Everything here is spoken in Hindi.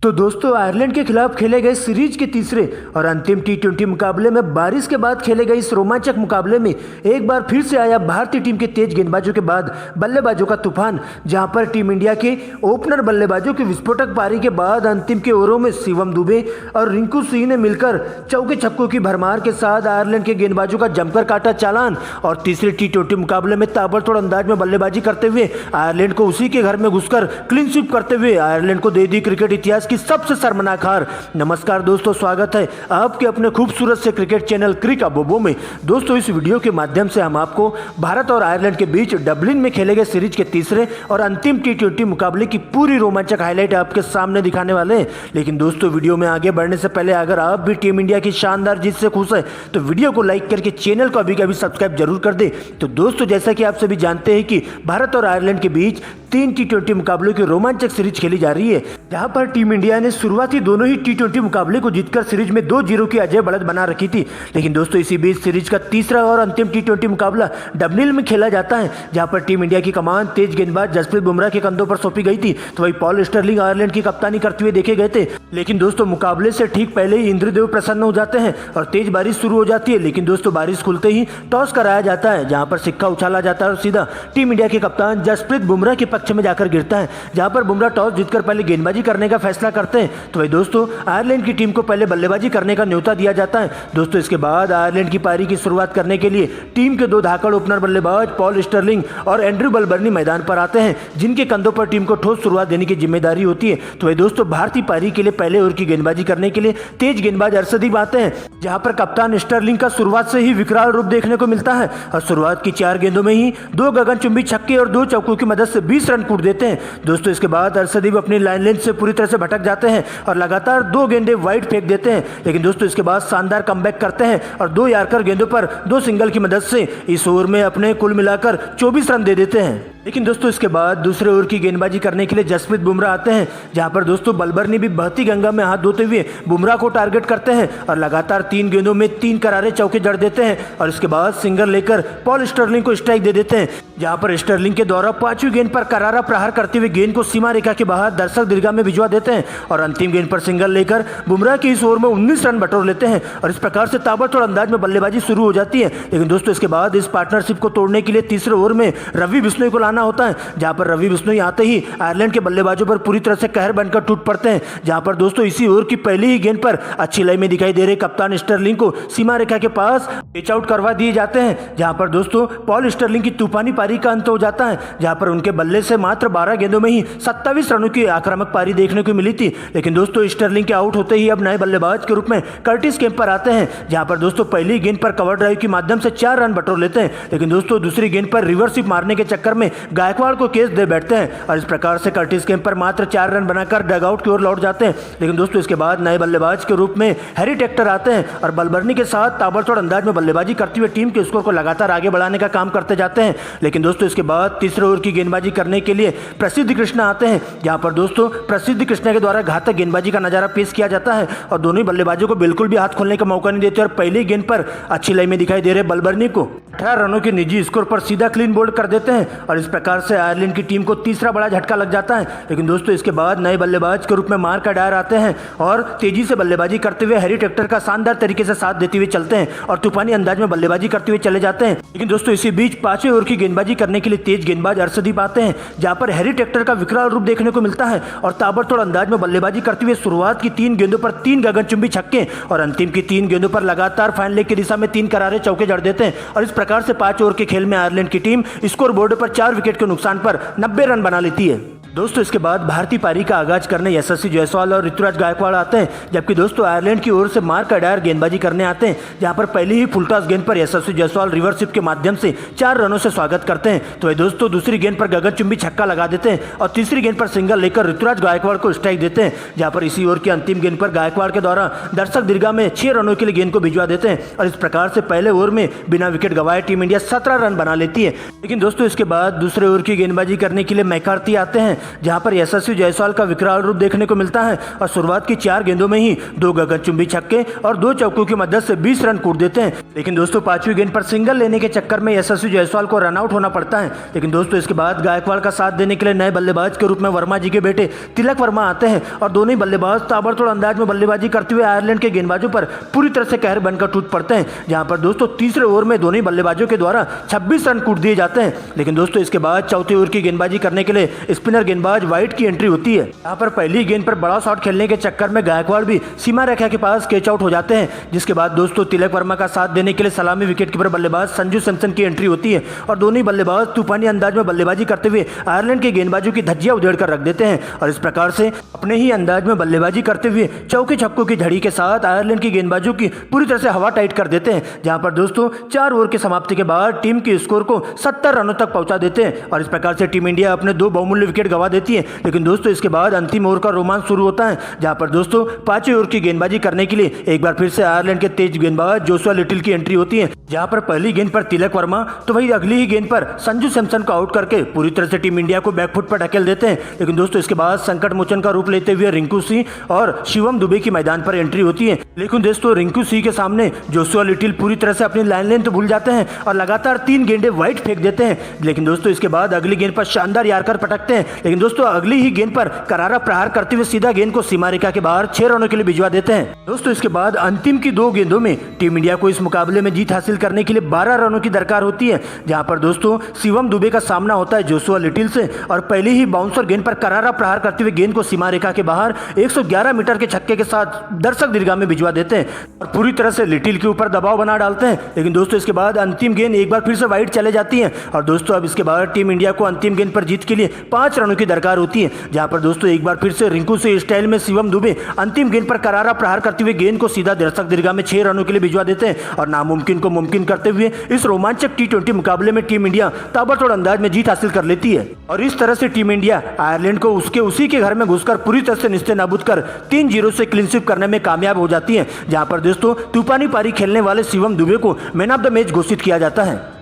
तो दोस्तों आयरलैंड के खिलाफ खेले गए सीरीज के तीसरे और अंतिम टी20 मुकाबले में बारिश के बाद खेले गए इस रोमांचक मुकाबले में एक बार फिर से आया भारतीय टीम के तेज गेंदबाजों के बाद बल्लेबाजों का तूफान, जहां पर टीम इंडिया के ओपनर बल्लेबाजों की विस्फोटक पारी के बाद अंतिम के ओवरों में शिवम दुबे और रिंकू सिंह ने मिलकर चौके छक्कों की भरमार के साथ आयरलैंड के गेंदबाजों का जमकर काटा चालान और तीसरे टी20 मुकाबले में ताबड़तोड़ अंदाज में बल्लेबाजी करते हुए आयरलैंड को उसी के घर में घुसकर क्लीन स्वीप करते हुए आयरलैंड को दे दी क्रिकेट इतिहास की सबसे शर्मनाक हार। नमस्कार दोस्तों, स्वागत है आपके अपने खूबसूरत से क्रिकेट चैनल क्रिक बोबो में। दोस्तों इस वीडियो के माध्यम से हम आपको भारत और आयरलैंड के बीच डबलिन में खेले गए सीरीज के तीसरे और अंतिम टी20 मुकाबले की पूरी रोमांचक हाईलाइट आपके सामने दिखाने वाले हैं। लेकिन दोस्तों वीडियो में आगे बढ़ने से पहले अगर आप भी टीम इंडिया की शानदार जीत से खुश है तो वीडियो को लाइक करके चैनल को अभी कभी सब्सक्राइब जरूर कर दे। तो दोस्तों जैसा कि आप सभी जानते हैं कि भारत और आयरलैंड के बीच 3 टी20 मुकाबलों की रोमांचक सीरीज खेली जा रही है, जहां पर टीम इंडिया ने शुरुआती दोनों ही टी20 मुकाबले को जीतकर सीरीज में 2-0 की अजय बढ़त बना रखी थी। लेकिन दोस्तों इसी बीच सीरीज का तीसरा और अंतिम टी20 मुकाबला डबलिन में खेला जाता है, जहां पर टीम इंडिया की कमान तेज गेंदबाज जसप्रीत बुमराह के कंधों पर सौंपी गई थी, तो वही पॉल स्टर्लिंग आयरलैंड की कप्तानी करते हुए देखे गए थे। लेकिन दोस्तों मुकाबले से ठीक पहले ही इंद्रदेव प्रसन्न हो जाते हैं और तेज बारिश शुरू हो जाती है। लेकिन दोस्तों बारिश खुलते ही टॉस कराया जाता है, जहां पर सिक्का उछाला जाता है और सीधा टीम इंडिया के कप्तान जसप्रीत बुमराह के पक्ष में जाकर गिरता है, जहां पर बुमराह टॉस जीतकर पहले गेंदबाजी करने का फैसला करते हैं। तो वही दोस्तों आयरलैंड की टीम को पहले बल्लेबाजी करने का न्योता दिया जाता है। दोस्तों इसके बाद आयरलैंड की पारी की शुरुआत करने के लिए टीम के 2 धाकड़ ओपनर बल्लेबाज पॉल स्टर्लिंग और एंड्रू बलबर्नी मैदान पर आते हैं, जिनके कंधों पर टीम को ठोस शुरुआत देने की जिम्मेदारी होती है। तो वही दोस्तों भारतीय पारी के लिए पहले ओवर की गेंदबाजी करने के लिए तेज गेंदबाज अर्शदीप आते हैं, जहां पर कप्तान स्टर्लिंग का शुरुआत से ही विकराल रूप देखने को मिलता है और शुरुआत की 4 गेंदों में ही 2 गगनचुंबी छक्के और 2 चौकों की मदद से 20 रन कूट देते हैं। दोस्तों इसके बाद अर्शदीप अपनी लाइन लेंथ से पूरी तरह से भटक जाते हैं और लगातार 2 गेंदें वाइड फेंक देते हैं। लेकिन दोस्तों इसके बाद शानदार कमबैक करते हैं और 2 यॉर्कर गेंदों पर 2 सिंगल की मदद से इस ओवर में अपने कुल मिलाकर 24 रन दे देते हैं। लेकिन दोस्तों इसके बाद दूसरे ओवर की गेंदबाजी करने के लिए जसप्रीत बुमराह आते हैं, जहां पर दोस्तों बलबर्नी भी बहती गंगा में हाथ धोते हुए बुमराह को टारगेट करते हैं और लगातार 3 गेंदों में 3 करारे चौके जड़ देते हैं और इसके बाद सिंगल लेकर पॉल स्टर्लिंग को स्ट्राइक दे देते हैं, जहां पर स्टर्लिंग के द्वारा 5वीं गेंद पर करारा प्रहार करते हुए गेंद को सीमा रेखा के बाहर दर्शक दीर्घा में भिजवा देते हैं और अंतिम गेंद पर सिंगल लेकर बुमराह के इस ओवर में 19 रन बटोर लेते हैं और इस प्रकार से ताबड़तोड़ अंदाज में बल्लेबाजी शुरू हो जाती है। लेकिन दोस्तों इसके बाद इस पार्टनरशिप को तोड़ने के लिए तीसरे ओवर में रवि बिश्नोई को लाना होता है, जहां पर रवि बिश्नोई आते ही आयरलैंड के बल्लेबाजों पर पूरी तरह से कहर बनकर टूट पड़ते हैं, जहां पर दोस्तों इसी ओवर की पहली ही गेंद पर अच्छी लय में दिखाई दे रहे कप्तान स्टर्लिंग को सीमा रेखा के पास पिच आउट करवा दिए जाते हैं, जहां पर दोस्तों पॉल स्टर्लिंग की तूफानी पारी का अंत हो जाता है, जहां पर उनके बल्ले से मात्र 12 गेंदों में ही 27 रनों की आक्रामक पारी देखने को मिली थी। लेकिन दोस्तों स्टर्लिंग के आउट होते ही अब नए बल्लेबाज के रूप में कर्टिस केम्पर आते हैं, जहां पर दोस्तों पहली गेंद पर कवर ड्राइव के माध्यम से 4 रन बटोर लेते हैं। लेकिन दोस्तों दूसरी गेंद पर रिवर्स स्वीप मारने के चक्कर में गायकवाड़ को कैच दे बैठते हैं और इस प्रकार से कर्टिस केम्पर मात्र 4 रन बनाकर डगआउट की ओर लौट जाते हैं। लेकिन दोस्तों इसके बाद नए बल्लेबाज के रूप में हैरी टेक्टर आते हैं और बलबर्नी के साथ ताबड़तोड़ अंदाज में बल्लेबाजी करते हुए टीम के स्कोर को लगातार आगे बढ़ाने का काम करते जाते हैं। लेकिन दोस्तों इसके बाद तीसरे ओवर की गेंदबाजी करने के लिए प्रसिद्ध कृष्णा आते हैं, जहां पर दोस्तों प्रसिद्ध कृष्णा के द्वारा घातक गेंदबाजी का नजारा पेश किया जाता है और दोनों ही बल्लेबाजों को बिल्कुल भी हाथ खोलने का मौका नहीं देते और पहली गेंद पर अच्छी लय में दिखाई दे रहे बलबर्नी को 18 रनों के निजी स्कोर पर सीधा क्लीन बोल्ड कर देते हैं और इस प्रकार से आयरलैंड की टीम को तीसरा बड़ा झटका लग जाता है। लेकिन दोस्तों इसके बाद नए बल्लेबाज के रूप में मार्क अडायर आते हैं और तेजी से बल्लेबाजी करते हुए हैरी टेक्टर का शानदार तरीके से साथ देते हुए चलते हैं और तूफानी अंदाज में बल्लेबाजी करते हुए चले जाते हैं। लेकिन दोस्तों इसी बीच 5वें ओवर की गेंदबाजी करने के लिए तेज गेंदबाज अर्शदीप आते हैं, जहां पर हैरी टेक्टर का विकराल रूप देखने को मिलता है और ताबड़तोड़ अंदाज में बल्लेबाजी करते हुए शुरुआत की 3 गेंदों पर 3 गगनचुंबी छक्के और अंतिम की 3 गेंदों पर लगातार फाइन लेग की दिशा में 3 करारे चौके जड़ देते हैं और इस प्रकार से 5 ओवर के खेल में आयरलैंड की टीम स्कोर बोर्ड पर 4 विकेट के नुकसान पर 90 रन बना लेती है। दोस्तों इसके बाद भारतीय पारी का आगाज करने यशस्वी जायसवाल और ऋतुराज गायकवाड़ आते हैं, जबकि दोस्तों आयरलैंड की ओर से मार्क अडायर गेंदबाजी करने आते हैं, जहां पर पहली ही फुलटॉस गेंद पर यशस्वी जायसवाल रिवर्स स्वीप के माध्यम से 4 रनों से स्वागत करते हैं। तो दोस्तों दूसरी गेंद पर गगनचुंबी छक्का लगा देते हैं और तीसरी गेंद पर सिंगल लेकर ऋतुराज गायकवाड़ को स्ट्राइक देते हैं, जहां पर इसी ओवर की अंतिम गेंद पर गायकवाड़ के द्वारा दर्शक दीर्घा में 6 रनों के लिए गेंद को भिजवा देते हैं और इस प्रकार से पहले ओवर में बिना विकेट गंवाए टीम इंडिया 17 रन बना लेती है। लेकिन दोस्तों इसके बाद दूसरे ओवर की गेंदबाजी करने के लिए मैकार्थी आते हैं जहां पर यशस्वी जायसवाल का विकराल रूप देखने को मिलता है और शुरुआत की 4 गेंदों में ही 2 गगनचुंबी छक्के और 2 चौकों की मदद से 20 रन कूट देते हैं। लेकिन दोस्तों 5वीं गेंद पर सिंगल लेने के चक्कर में यशस्वी जायसवाल को रन आउट होना पड़ता है। लेकिन दोस्तों इसके बाद गायकवाड़ का साथ देने के लिए नए बल्लेबाज के रूप में वर्मा जी के बेटे तिलक वर्मा आते हैं और दोनों ही बल्लेबाज ताबड़तोड़ अंदाज में बल्लेबाजी करते हुए आयरलैंड के गेंदबाजों पर पूरी तरह से कहर बनकर टूट पड़ते हैं। जहां पर दोस्तों तीसरे ओवर में दोनों ही बल्लेबाजों के द्वारा 26 रन कूट दिए जाते हैं। लेकिन दोस्तों इसके बाद चौथे ओवर की गेंदबाजी करने के लिए स्पिनर गेंदबाज वाइट की एंट्री होती है। यहाँ पर पहली गेंद पर बड़ा शॉट खेलने के चक्कर में गायकवाड़ भी सीमा रेखा के पास कैच आउट हो जाते हैं। जिसके बाद दोस्तों तिलक वर्मा का साथ देने के लिए सलामी विकेटकीपर बल्लेबाज संजू सैमसन की एंट्री होती है और दोनों ही बल्लेबाज तूफानी अंदाज में बल्लेबाजी करते हुए आयरलैंड के गेंदबाजों की धज्जियां उधेड़ कर रख देते हैं और इस प्रकार से अपने ही अंदाज में बल्लेबाजी करते हुए चौके छक्कों की झड़ी के साथ आयरलैंड की गेंदबाजों की पूरी तरह से हवा टाइट कर देते हैं। जहां पर दोस्तों 4 ओवर की समाप्ति के बाद टीम के स्कोर को 70 रनों तक पहुंचा देते हैं और इस प्रकार से टीम इंडिया अपने 2 बहुमूल्य विकेट गंवा देती है। लेकिन दोस्तों इसके बाद अंतिम ओवर का रोमांच शुरू होता है, जहां पर दोस्तों 5वें ओवर की गेंदबाजी करने के लिए एक बार फिर से आयरलैंड के तेज गेंदबाज जोशुआ लिटिल की एंट्री होती है। जहां पर पहली गेंद पर तिलक वर्मा तो वही अगली ही गेंद पर संजू सैमसन को आउट करके पूरी तरह से टीम इंडिया को बैकफुट पर ढकेल देते हैं। लेकिन दोस्तों इसके बाद संकट मोचन का रूप लेते हुए रिंकू सिंह और शिवम दुबे की मैदान पर एंट्री होती है। लेकिन दोस्तों रिंकू सिंह के सामने जोशुआ लिटिल पूरी तरह से अपनी लाइन लेंथ भूल जाते हैं और लगातार 3 गेंदें वाइड फेंक देते हैं। लेकिन दोस्तों इसके बाद अगली गेंद पर शानदार यार्कर पटकते हैं। लेकिन दोस्तों अगली ही गेंद पर करारा प्रहार करते हुए सीधा गेंद को सीमा रेखा के बाहर 6 रनों के लिए भिजवा देते हैं। दोस्तों इसके बाद अंतिम की 2 गेंदों में टीम इंडिया को इस मुकाबले में जीत हासिल करने के लिए 12 रनों की दरकार होती है। जहां पर दोस्तों शिवम दुबे का सामना होता है जोशुआ लिटिल से और पहले ही बाउंसर गेंद पर करारा प्रहार करते हुए गेंद को सीमा रेखा के बाहर 111 मीटर के छक्के के साथ दर्शक दीर्घा में भिजवा देते हैं और पूरी तरह से लिटिल के ऊपर दबाव बना डालते हैं। लेकिन दोस्तों इसके बाद अंतिम गेंद एक बार फिर से वाइड चले जाती है और दोस्तों अब इसके बाद टीम इंडिया को अंतिम गेंद पर जीत के लिए 5 रनों की दरकार होती है। जहां पर दोस्तों एक बार फिर से रिंकू से स्टाइल में शिवम दुबे अंतिम गेंद पर करारा प्रहार करते हुए गेंद को सीधा दर्शक दीर्घा में 6 रनों के लिए भिजवा देते हैं और नामुमकिन को मुमकिन करते हुए इस रोमांचक T20 मुकाबले में टीम इंडिया ताबड़तोड़ अंदाज में जीत हासिल कर लेती है। और इस तरह से टीम इंडिया आयरलैंड को उसी के घर में घुसकर पूरी तरह से निस्ते नाबूद कर 3-0 से क्लीन स्वीप करने में कामयाब हो जाती है। जहां पर दोस्तों तूफानी पारी खेलने वाले शिवम दुबे को मैन ऑफ द मैच घोषित किया जाता है।